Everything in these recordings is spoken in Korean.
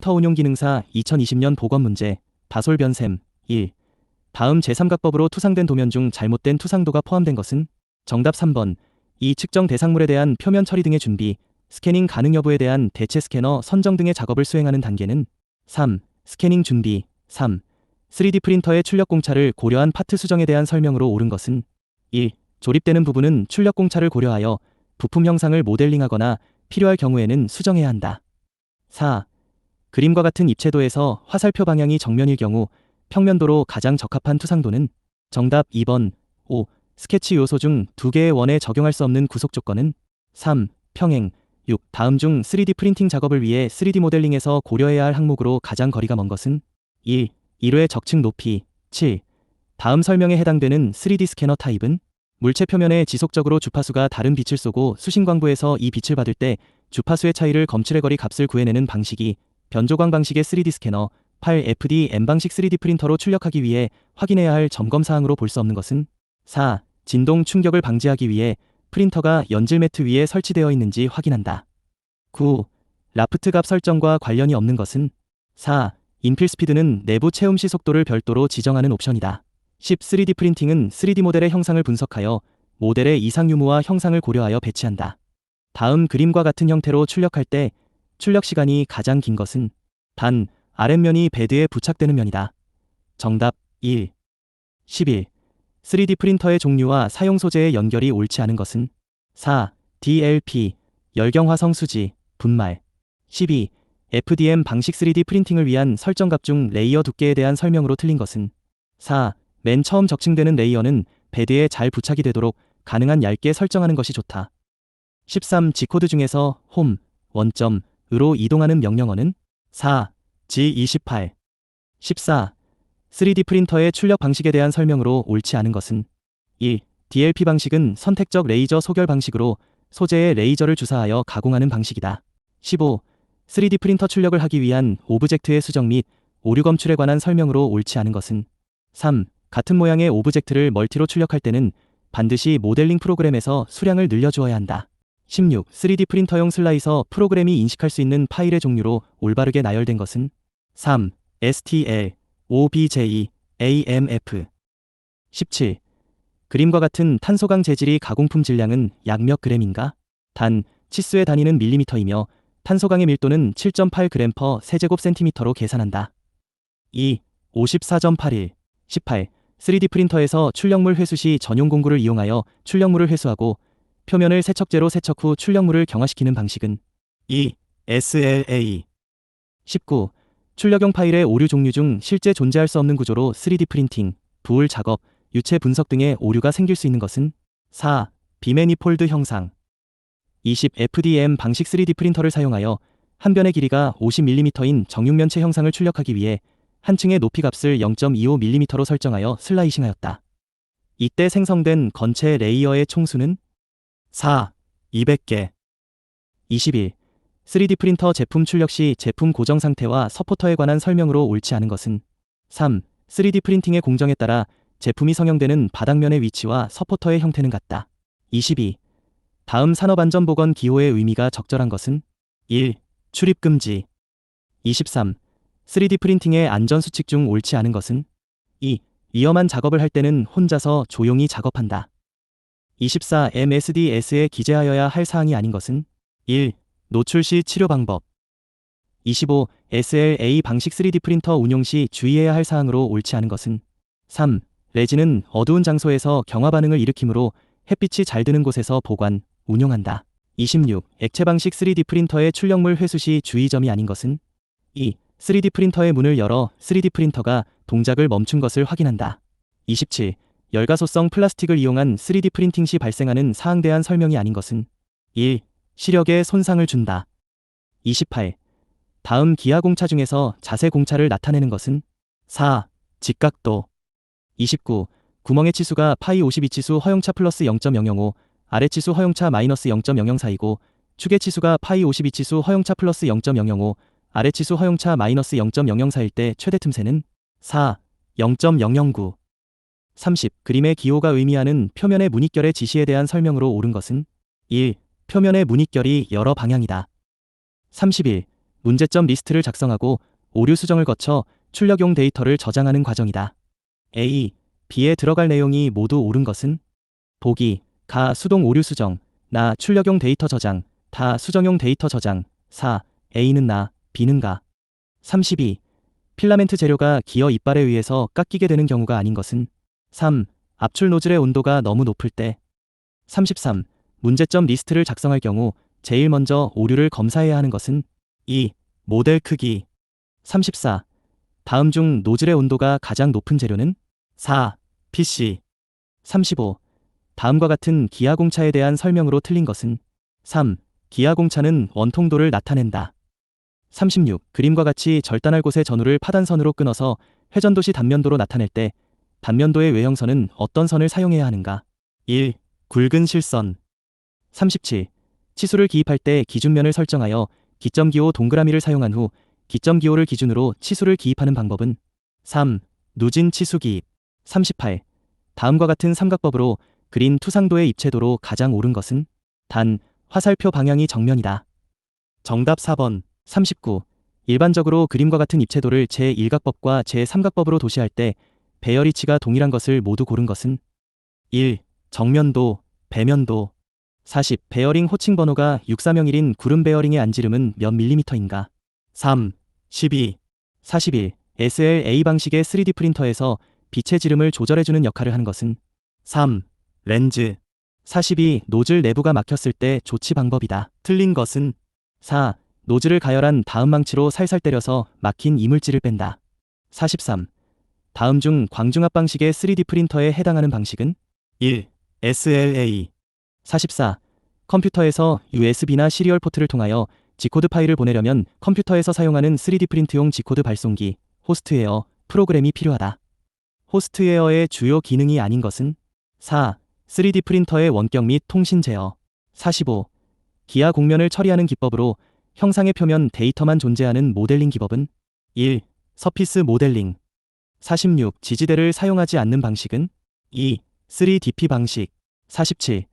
프린터 운용 기능사 2020년 보건 문제 다솔 변셈 1. 다음 제3각법으로 투상된 도면 중 잘못된 투상도가 포함된 것은? 정답 3번. 이 측정 대상물에 대한 표면 처리 등의 준비, 스캐닝 가능 여부에 대한 대체 스캐너 선정 등의 작업을 수행하는 단계는? 3. 스캐닝 준비 3. 3D 프린터의 출력 공차를 고려한 파트 수정에 대한 설명으로 옳은 것은? 1. 조립되는 부분은 출력 공차를 고려하여 부품 형상을 모델링하거나 필요할 경우에는 수정해야 한다. 4. 그림과 같은 입체도에서 화살표 방향이 정면일 경우 평면도로 가장 적합한 투상도는? 정답 2번. 5. 스케치 요소 중 2개의 원에 적용할 수 없는 구속 조건은? 3. 평행 6. 다음 중 3D 프린팅 작업을 위해 3D 모델링에서 고려해야 할 항목으로 가장 거리가 먼 것은? 1. 1회 적층 높이 7. 다음 설명에 해당되는 3D 스캐너 타입은? 물체 표면에 지속적으로 주파수가 다른 빛을 쏘고 수신광부에서 이 빛을 받을 때 주파수의 차이를 검출해 거리 값을 구해내는 방식이 변조광 방식의 3D 스캐너 8. FDM 방식 3D 프린터로 출력하기 위해 확인해야 할 점검 사항으로 볼 수 없는 것은? 4. 진동 충격을 방지하기 위해 프린터가 연질 매트 위에 설치되어 있는지 확인한다. 9. 라프트 값 설정과 관련이 없는 것은? 4. 인필 스피드는 내부 체움 시 속도를 별도로 지정하는 옵션이다. 10. 3D 프린팅은 3D 모델의 형상을 분석하여 모델의 이상 유무와 형상을 고려하여 배치한다. 다음 그림과 같은 형태로 출력할 때 출력 시간이 가장 긴 것은? 단, 아랫면이 베드에 부착되는 면이다. 정답 1. 11. 3D 프린터의 종류와 사용 소재의 연결이 옳지 않은 것은? 4. DLP, 열경화성 수지, 분말. 12. FDM 방식 3D 프린팅을 위한 설정값 중 레이어 두께에 대한 설명으로 틀린 것은? 4. 맨 처음 적층되는 레이어는 베드에 잘 부착이 되도록 가능한 얇게 설정하는 것이 좋다. 13. G코드 중에서 홈, 원점, 으로 이동하는 명령어는? 4. G28. 14. 3D 프린터의 출력 방식에 대한 설명으로 옳지 않은 것은? 1. DLP 방식은 선택적 레이저 소결 방식으로 소재에 레이저를 주사하여 가공하는 방식이다. 15. 3D 프린터 출력을 하기 위한 오브젝트의 수정 및 오류 검출에 관한 설명으로 옳지 않은 것은? 3. 같은 모양의 오브젝트를 멀티로 출력할 때는 반드시 모델링 프로그램에서 수량을 늘려주어야 한다. 16. 3D 프린터용 슬라이서 프로그램이 인식할 수 있는 파일의 종류로 올바르게 나열된 것은? 3. STL, OBJ, AMF. 17. 그림과 같은 탄소광 재질이 가공품 질량은 약 몇 그램인가? 단, 치수의 단위는 밀리미터이며 탄소광의 밀도는 7.8g/. 세제곱센티미터로 계산한다. 2. 54.81. 18. 3D 프린터에서 출력물 회수 시 전용 공구를 이용하여 출력물을 회수하고 표면을 세척제로 세척 후 출력물을 경화시키는 방식은? 2. SLA. 19. 출력용 파일의 오류 종류 중 실제 존재할 수 없는 구조로 3D 프린팅, 부울 작업, 유체 분석 등의 오류가 생길 수 있는 것은? 4. 비매니폴드 형상. 20. FDM 방식 3D 프린터를 사용하여 한 변의 길이가 50mm인 정육면체 형상을 출력하기 위해 한 층의 높이 값을 0.25mm로 설정하여 슬라이싱하였다. 이때 생성된 건체 레이어의 총수는? 4. 200개. 21. 3D 프린터 제품 출력 시 제품 고정 상태와 서포터에 관한 설명으로 옳지 않은 것은? 3. 3D 프린팅의 공정에 따라 제품이 성형되는 바닥면의 위치와 서포터의 형태는 같다. 22. 다음 산업안전보건 기호의 의미가 적절한 것은? 1. 출입 금지. 23. 3D 프린팅의 안전수칙 중 옳지 않은 것은? 2. 위험한 작업을 할 때는 혼자서 조용히 작업한다. 24. MSDS에 기재하여야 할 사항이 아닌 것은? 1. 노출 시 치료 방법. 25. SLA 방식 3D 프린터 운용 시 주의해야 할 사항으로 옳지 않은 것은? 3. 레진은 어두운 장소에서 경화 반응을 일으키므로 햇빛이 잘 드는 곳에서 보관, 운용한다. 26. 액체 방식 3D 프린터의 출력물 회수 시 주의점이 아닌 것은? 2. 3D 프린터의 문을 열어 3D 프린터가 동작을 멈춘 것을 확인한다. 27. 열가소성 플라스틱을 이용한 3D 프린팅 시 발생하는 사항대한 설명이 아닌 것은? 1. 시력에 손상을 준다. 28. 다음 기하 공차 중에서 자세 공차를 나타내는 것은? 4. 직각도. 29. 구멍의 치수가 파이 52 치수 허용차 플러스 0.005, 아래 치수 허용차 마이너스 0.004이고 축의 치수가 파이 52 치수 허용차 플러스 0.005, 아래 치수 허용차 마이너스 0.004일 때 최대 틈새는? 4. 0.009. 30. 그림의 기호가 의미하는 표면의 무늬결의 지시에 대한 설명으로 옳은 것은? 1. 표면의 무늬결이 여러 방향이다. 31. 문제점 리스트를 작성하고 오류 수정을 거쳐 출력용 데이터를 저장하는 과정이다. A, B에 들어갈 내용이 모두 옳은 것은? 보기, 가 수동 오류 수정, 나 출력용 데이터 저장, 다 수정용 데이터 저장. 4. A는 나, B는 가. 32. 필라멘트 재료가 기어 이빨에 의해서 깎이게 되는 경우가 아닌 것은? 3. 압출 노즐의 온도가 너무 높을 때. 33. 문제점 리스트를 작성할 경우 제일 먼저 오류를 검사해야 하는 것은? 2. 모델 크기. 34. 다음 중 노즐의 온도가 가장 높은 재료는? 4. PC. 35. 다음과 같은 기아공차에 대한 설명으로 틀린 것은? 3. 기아공차는 원통도를 나타낸다. 36. 그림과 같이 절단할 곳의 전후를 파단선으로 끊어서 회전도시 단면도로 나타낼 때 단면도의 외형선은 어떤 선을 사용해야 하는가? 1. 굵은 실선. 37. 치수를 기입할 때 기준면을 설정하여 기점기호 동그라미를 사용한 후 기점기호를 기준으로 치수를 기입하는 방법은? 3. 누진 치수 기입. 38. 다음과 같은 삼각법으로 그린 투상도의 입체도로 가장 옳은 것은? 단, 화살표 방향이 정면이다. 정답 4번. 39. 일반적으로 그림과 같은 입체도를 제1각법과 제3각법으로 도시할 때 배열이치가 동일한 것을 모두 고른 것은? 1. 정면도, 배면도. 40. 베어링 호칭 번호가 6401인 구름 베어링의 안지름은 몇 밀리미터인가? 3. 12. 41. SLA 방식의 3D 프린터에서 빛의 지름을 조절해주는 역할을 하는 것은? 3. 렌즈. 42. 노즐 내부가 막혔을 때 조치 방법이다. 틀린 것은? 4. 노즐을 가열한 다음 망치로 살살 때려서 막힌 이물질을 뺀다. 43. 다음 중 광중압 방식의 3D 프린터에 해당하는 방식은? 1. SLA. 44. 컴퓨터에서 USB나 시리얼 포트를 통하여 G코드 파일을 보내려면 컴퓨터에서 사용하는 3D 프린트용 G코드 발송기, 호스트웨어, 프로그램이 필요하다. 호스트웨어의 주요 기능이 아닌 것은? 4. 3D 프린터의 원격 및 통신 제어. 45. 기아 공면을 처리하는 기법으로 형상의 표면 데이터만 존재하는 모델링 기법은? 1. 서피스 모델링. 46. 지지대를 사용하지 않는 방식은? 2. 3DP 방식. 47.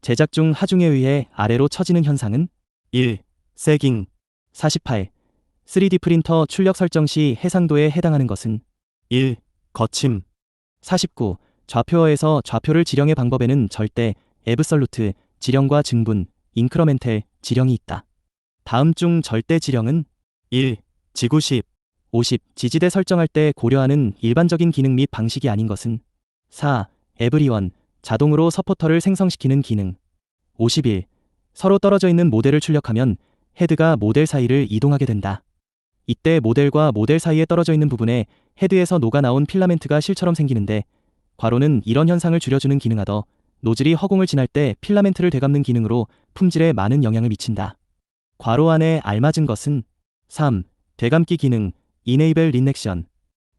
제작 중 하중에 의해 아래로 처지는 현상은? 1. 세깅. 48. 3D 프린터 출력 설정 시 해상도에 해당하는 것은? 1. 거침. 49. 좌표어에서 좌표를 지령의 방법에는 절대, 애브설루트, 지령과 증분, 인크러멘텔, 지령이 있다. 다음 중 절대 지령은? 1. 지구십. 50. 지지대 설정할 때 고려하는 일반적인 기능 및 방식이 아닌 것은? 4. 에브리원. 자동으로 서포터를 생성시키는 기능. 51. 서로 떨어져 있는 모델을 출력하면 헤드가 모델 사이를 이동하게 된다. 이때 모델과 모델 사이에 떨어져 있는 부분에 헤드에서 녹아나온 필라멘트가 실처럼 생기는데 괄호는 이런 현상을 줄여주는 기능하더 노즐이 허공을 지날 때 필라멘트를 되감는 기능으로 품질에 많은 영향을 미친다. 괄호 안에 알맞은 것은? 3. 되감기 기능, Enable Renection.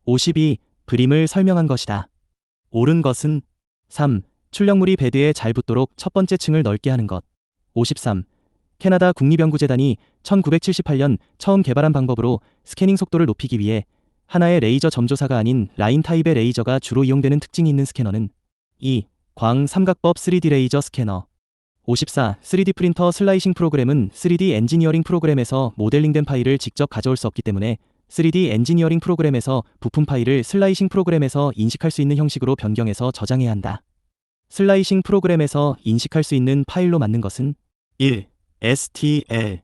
52. 브림을 설명한 것이다. 옳은 것은? 3. 출력물이 베드에 잘 붙도록 첫 번째 층을 넓게 하는 것. 53. 캐나다 국립연구재단이 1978년 처음 개발한 방법으로 스캐닝 속도를 높이기 위해 하나의 레이저 점조사가 아닌 라인 타입의 레이저가 주로 이용되는 특징이 있는 스캐너는? 2. 광 삼각법 3D 레이저 스캐너. 54. 3D 프린터 슬라이싱 프로그램은 3D 엔지니어링 프로그램에서 모델링된 파일을 직접 가져올 수 없기 때문에 3D 엔지니어링 프로그램에서 부품 파일을 슬라이싱 프로그램에서 인식할 수 있는 형식으로 변경해서 저장해야 한다. 슬라이싱 프로그램에서 인식할 수 있는 파일로 맞는 것은? 1. STL.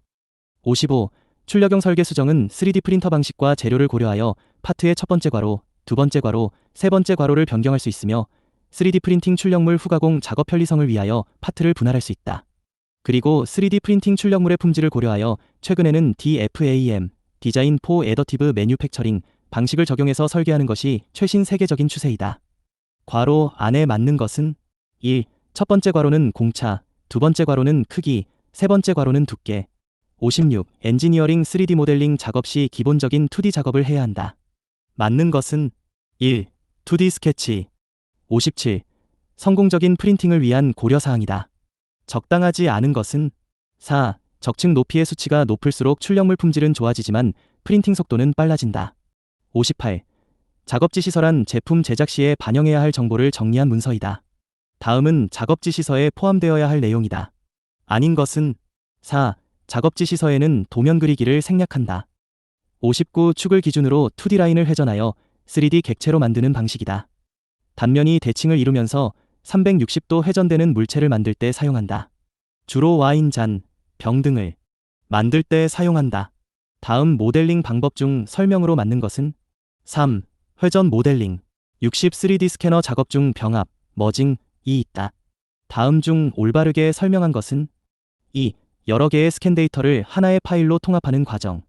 55. 출력용 설계 수정은 3D 프린터 방식과 재료를 고려하여 파트의 첫 번째 괄호, 두 번째 괄호, 세 번째 괄호를 변경할 수 있으며 3D 프린팅 출력물 후가공 작업 편리성을 위하여 파트를 분할할 수 있다. 그리고 3D 프린팅 출력물의 품질을 고려하여 최근에는 DFAM, 디자인 포 애더티브 매뉴팩처링 방식을 적용해서 설계하는 것이 최신 세계적인 추세이다. 괄호 안에 맞는 것은? 1. 첫 번째 괄호는 공차, 두 번째 괄호는 크기, 세 번째 괄호는 두께. 56. 엔지니어링 3D 모델링 작업 시 기본적인 2D 작업을 해야 한다. 맞는 것은? 1. 2D 스케치. 57. 성공적인 프린팅을 위한 고려사항이다. 적당하지 않은 것은? 4. 적층 높이의 수치가 높을수록 출력물 품질은 좋아지지만 프린팅 속도는 빨라진다. 58. 작업지 시설한 제품 제작 시에 반영해야 할 정보를 정리한 문서이다. 다음은 작업지 시서에 포함되어야 할 내용이다. 아닌 것은? 4. 작업지 시서에는 도면 그리기를 생략한다. 59축을 기준으로 2D 라인을 회전하여 3D 객체로 만드는 방식이다. 단면이 대칭을 이루면서 360도 회전되는 물체를 만들 때 사용한다. 주로 와인잔, 병 등을 만들 때 사용한다. 다음 모델링 방법 중 설명으로 맞는 것은? 3. 회전 모델링. 60 3D 스캐너 작업 중 병합, 머징이 있다. 다음 중 올바르게 설명한 것은? 2. 여러 개의 스캔 데이터를 하나의 파일로 통합하는 과정.